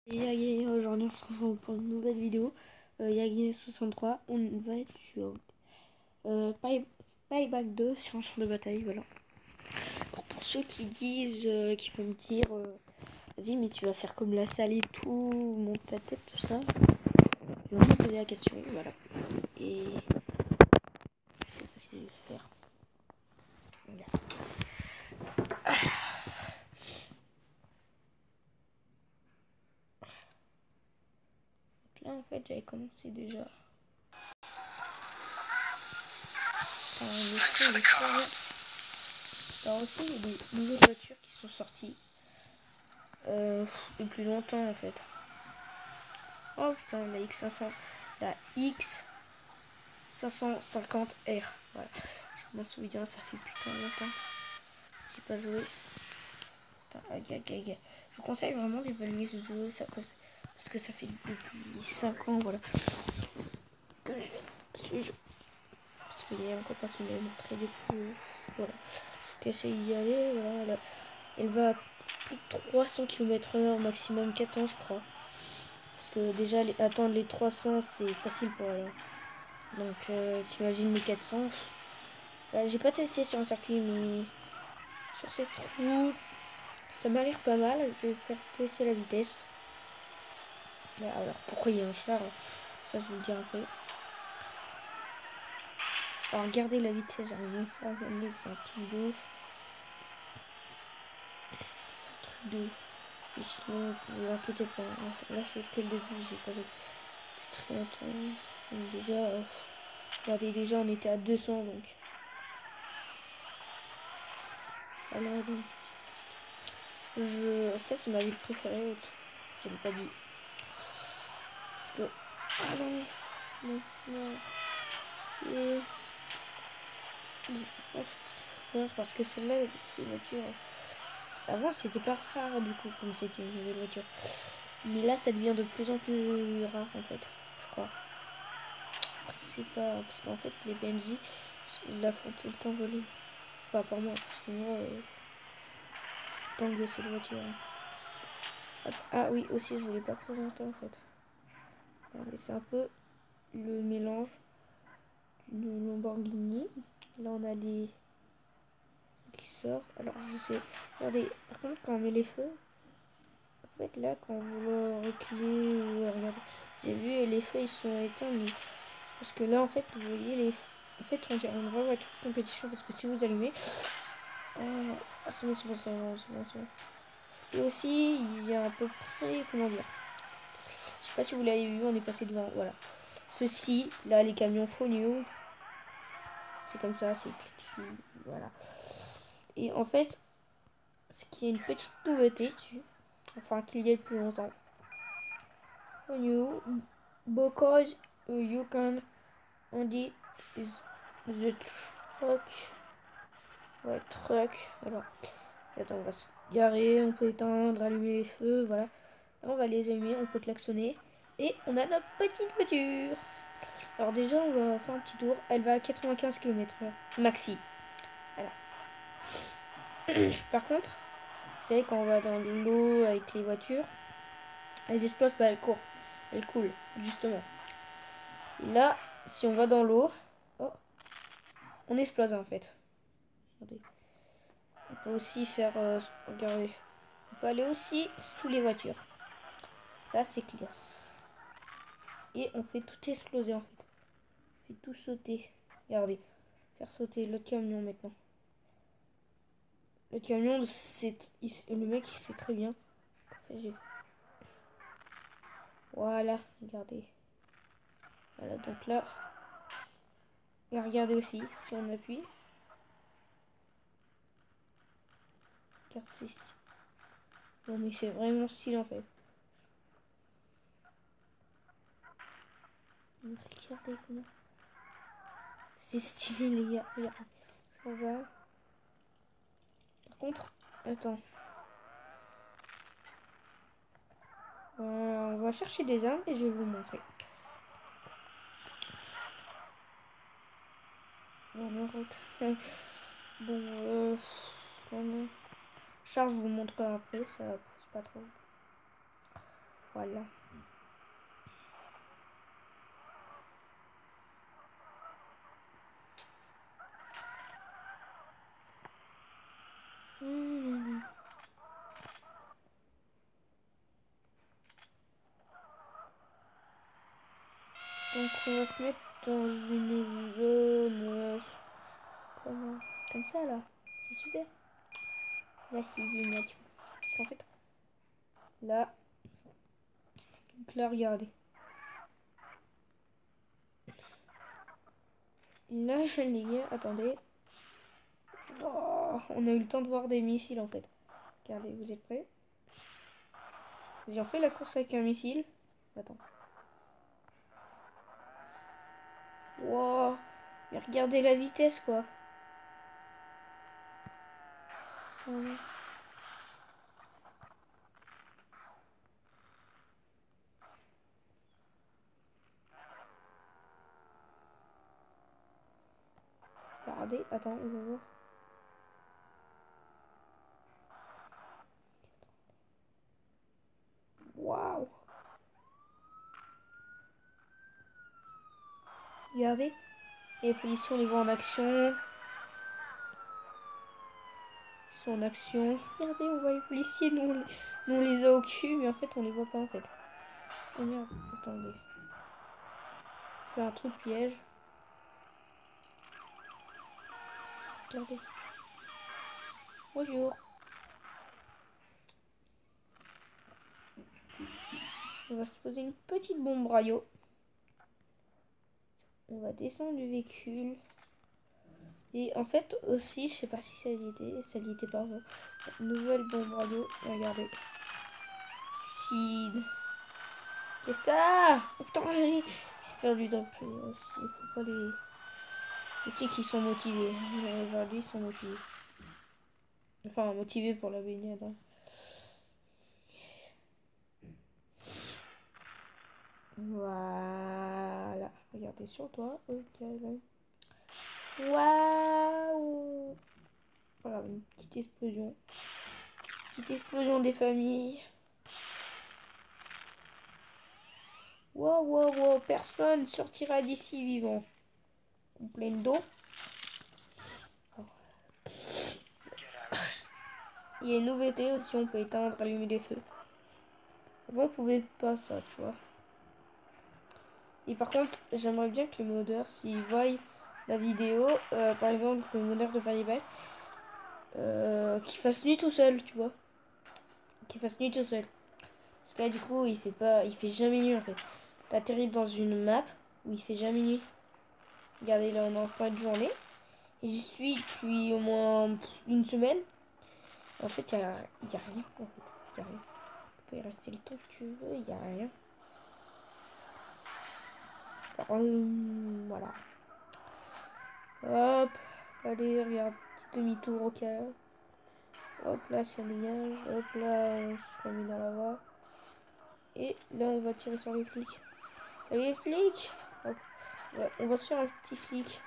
Et aujourd'hui on se retrouve pour une nouvelle vidéo. Yagi63, on va être sur Payback 2 sur un champ de bataille, voilà. Alors, pour ceux qui disent, qui vont me dire, vas-y mais tu vas faire comme la salle et tout, monte ta tête, tout ça. Je vais me poser la question, voilà. Et je sais pas si je vais le faire. Voilà. Donc là en fait j'avais commencé déjà. Alors aussi il y a des nouvelles voitures qui sont sorties depuis longtemps en fait. Oh putain, la X500, la X550R. Voilà, je m'en souviens, ça fait putain longtemps. J'ai pas joué. Putain, aïe. Je vous conseille vraiment d'évaluer ce jeu, parce que ça fait depuis 5 ans, voilà. Que ce jeu. Parce qu'il y a un copain qui m'a montré du coup. Voilà. Je vais essayer d'y aller, voilà. Elle va à plus de 300 km/h, maximum 400 je crois. Parce que déjà attendre les 300 c'est facile pour elle. Donc t'imagines les 400. J'ai pas testé sur un circuit mais sur cette route ça m'a l'air pas mal. Je vais faire tester la vitesse. Alors pourquoi il y a un char, ça je vous le dis après. Alors regardez la vitesse, j'arrive même pas à gagner, c'est un truc de ouf. C'est un truc de ouf. Et sinon, ne vous inquiétez pas, là c'est que le début, j'ai pas joué depuis très longtemps. Donc déjà, regardez, déjà on était à 200 donc. Voilà, donc. Ça c'est ma ville préférée, je l'ai pas dit. Parce que. Ah non, parce que celle-là, ces voitures. Avant c'était pas rare du coup, comme c'était une nouvelle voiture. Mais là ça devient de plus en plus rare en fait, je crois. Après c'est pas. Parce qu'en fait les PNJ ils la font tout le temps voler. Enfin pour moi, parce que moi. Dingue de cette voiture. Ah oui, aussi je voulais pas présenter en fait. C'est un peu le mélange d'une Lamborghini. Là on a les qui sort. Alors je sais. Regardez, par contre quand on met les feux, en fait là quand vous le reculez ou regardez, j'ai vu les feux ils sont éteints mais parce que là en fait vous voyez les. En fait on dirait une vraie voiture de compétition parce que si vous allumez. Ah c'est bon. Et aussi il y a à peu près comment dire. Je sais pas si vous l'avez vu, on est passé devant, voilà. Ceci, là, les camions Fonio, c'est comme ça, c'est écrit dessus, voilà. Et en fait, ce qui est une petite nouveauté dessus, enfin qu'il y ait depuis longtemps. Fonio, because you can only the truck. Ouais, truck, voilà. Et attends, on va se garer, on peut éteindre, allumer les feux, voilà. Là, on va les allumer, on peut klaxonner. Et on a notre petite voiture. Alors déjà, on va faire un petit tour. Elle va à 95 km/h. Maxi. Voilà. Par contre, vous savez, quand on va dans l'eau avec les voitures, elles explosent, bah elles courent. Elles coulent, justement. Et là, si on va dans l'eau, oh, on explose en fait. Regardez. On peut aussi faire... regardez. On peut aller aussi sous les voitures. Ça, c'est classe. Et on fait tout exploser en fait. On fait tout sauter. Regardez. Faire sauter le camion maintenant. Le camion, le mec, il sait très bien. En fait, voilà, regardez. Voilà, donc là. Et regardez aussi, si on appuie. Regarde, c'est stylé. Non, mais c'est vraiment stylé en fait. Regardez comment. C'est stylé, les gars. Regardez. On va. Par contre, attends. On va chercher des armes et je vais vous montrer. On est en route. Bon, Charge, je vous montrerai après, ça presse pas trop. Voilà. Donc on va se mettre dans une zone comme ça là. C'est super. Là c'est génial. Parce qu'en fait, là, donc là regardez. Là les gars, attendez. Oh, on a eu le temps de voir des missiles en fait. Regardez, vous êtes prêts? J'ai fait la course avec un missile. Attends. Wow. Mais regardez la vitesse quoi. Regardez, attends, on va voir. Waouh. Regardez. Et puis ici on les voit en action. Ils sont en action. Regardez, on voit les policiers. Nous on les a au cul, mais en fait on les voit pas en fait. Oh merde, attendez. Faire un truc piège. Regardez. Bonjour. On va se poser une petite bombe radio. On va descendre du véhicule. Et en fait aussi, je sais pas si ça y était pas avant. Nouvelle bombe radio. Regardez. Suicide. Qu'est-ce que ça? Putain, il s'est fait du drop. Il faut pas les flics, ils sont motivés. Aujourd'hui, ils sont motivés. Enfin, motivés pour la baignade. Hein. Voilà. Regardez sur toi. Ok. Waouh. Voilà, une petite explosion. Petite explosion des familles. Wow, wow, wow. Personne sortira d'ici vivant. En pleine d'eau. Il y a une nouveauté aussi, on peut éteindre, allumer des feux. Avant, on pouvait pas ça, tu vois. Et par contre, j'aimerais bien que les modeurs, s'ils voient la vidéo, par exemple, le modeur de Paris Back, qu'il fasse nuit tout seul, tu vois. Qu'il fasse nuit tout seul. Parce que là, du coup, il fait jamais nuit en fait. T'atterris dans une map où il fait jamais nuit. Regardez, là, on est en fin de journée. Et j'y suis depuis au moins une semaine. En fait, il y a rien. En fait, y a rien. Tu peux y rester le temps que tu veux, il y a rien. Alors, voilà. Hop. Allez, regarde. Petit demi-tour au cas. Hop là, ça dégage. Hop là, on se remet dans la voie. Et là, on va tirer sur les flics. Salut les flics. Hop. Ouais, on va se faire un petit flic.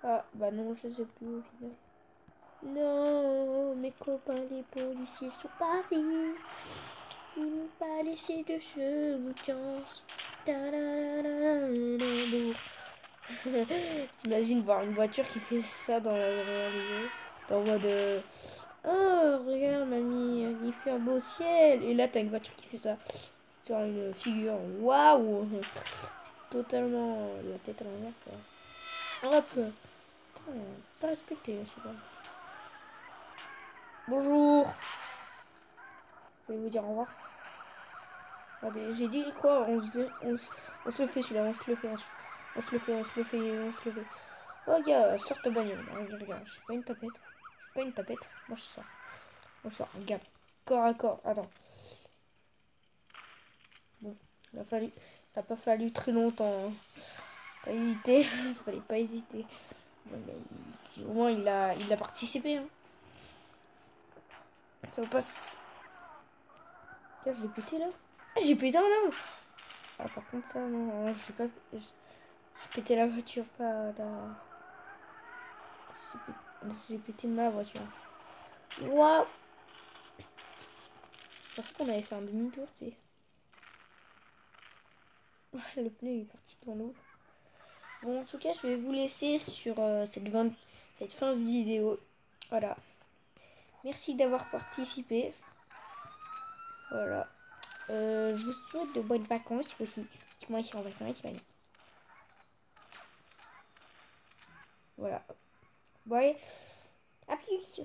Ah, bah non, je sais plus au final. Non, mes copains les policiers sont partis. Ils m'ont pas laissé de seconde chance. T'imagines voir une voiture qui fait ça dans la réalité. Dans le mode... oh, regarde mamie, il fait un beau ciel. Et là, t'as une voiture qui fait ça. Sur une figure. Waouh. Totalement la tête à l'envers, quoi. Hop. Putain, pas respecté, souvent. Bonjour. Je vais vous dire au revoir. Regardez, j'ai dit quoi? On se le fait celui-là, on se le fait. On se le fait. Oh gars, sors ta bagnole. Regarde, je suis pas une tapette. Moi je sors. Regarde. Corps à corps. Attends. Bon, il a pas fallu très longtemps. Hein. T'as hésité. Fallait pas hésiter. Bon, au moins il a participé. Hein. Ça vous passe. Tiens, je l'ai pété là. Ah, j'ai pété un homme. Ah, par contre, ça, non. J'ai pas. J'ai pété la voiture, pas la. J'ai pété ma voiture. Waouh! Je pensais qu'on avait fait un demi-tour, tu sais. Le pneu est parti dans l'eau. Bon, en tout cas, je vais vous laisser sur cette fin de vidéo. Voilà. Merci d'avoir participé. Voilà. Je vous souhaite de bonnes vacances aussi. Moi, je suis en vacances. Voilà. Bon, allez. À plus.